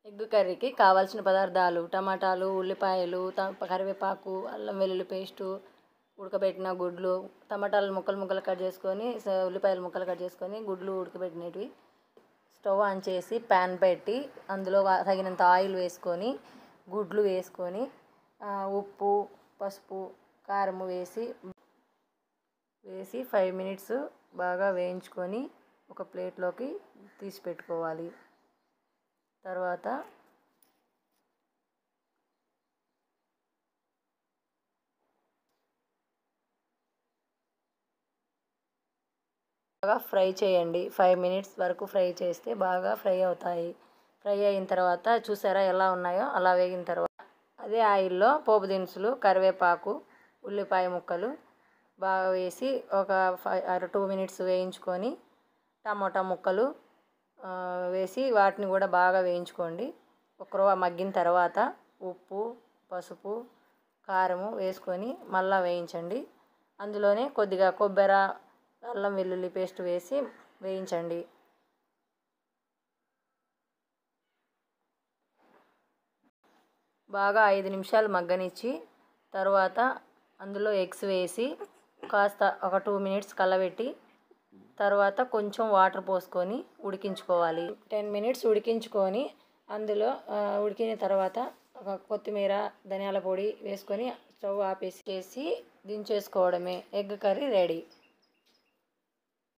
Egg కర్రీకి కావాల్సిన పదార్థాలు: టమాటాలు, ఉల్లిపాయలు, కరివేపాకు, అల్లం వెల్లుల్లి పేస్టు, ఉడకబెట్టిన గుడ్లు, టమాటాలు ముక్కలు ముక్కలు కట్ చేసుకొని, ఉల్లిపాయలు ముక్కలు కట్ చేసుకొని, గుడ్లు ఉడకబెట్టినవి. స్టవ్ ఆన్ చేసి ప్యాన్ పెట్టి అందులో తగినంత ఆయిల్ వేసుకొని గుడ్లు వేసుకొని ఉప్పు, పసుపు, కారం వేసి 5 మినిట్స్ బాగా వేయించుకొని ఒక ప్లేట్లోకి తీసి పెట్టుకోవాలి. తర్వాత బాగా ఫ్రై చేయండి. 5 మినిట్స్ వరకు ఫ్రై చేస్తే బాగా ఫ్రై అవుతాయి. ఫ్రై అయిన తర్వాత చూసారా ఎలా ఉన్నాయో, అలా వేగిన తర్వాత అదే ఆయిల్లో పోపు దినుసులు, కరివేపాకు, ఉల్లిపాయ ముక్కలు బాగా వేసి ఒక 2 మినిట్స్ వేయించుకొని టమోటా ముక్కలు వేసి వాటిని కూడా బాగా వేయించుకోండి. ఒక రవ్వ మగ్గిన తర్వాత ఉప్పు, పసుపు, కారము వేసుకొని మళ్ళీ వేయించండి. అందులోనే కొద్దిగా కొబ్బరి, అల్లం వెల్లుల్లి పేస్ట్ వేసి వేయించండి. బాగా 5 నిమిషాలు మగ్గనిచ్చి తర్వాత అందులో ఎగ్స్ వేసి కాస్త ఒక 2 మినిట్స్ కలబెట్టి తర్వాత కొంచెం వాటర్ పోసుకొని ఉడికించుకోవాలి. 10 మినిట్స్ ఉడికించుకొని అందులో ఉడికిన తర్వాత ఒక కొత్తిమీర, ధనియాల పొడి వేసుకొని స్టవ్ ఆపేసి దించేసుకోవడమే. Egg curry ready.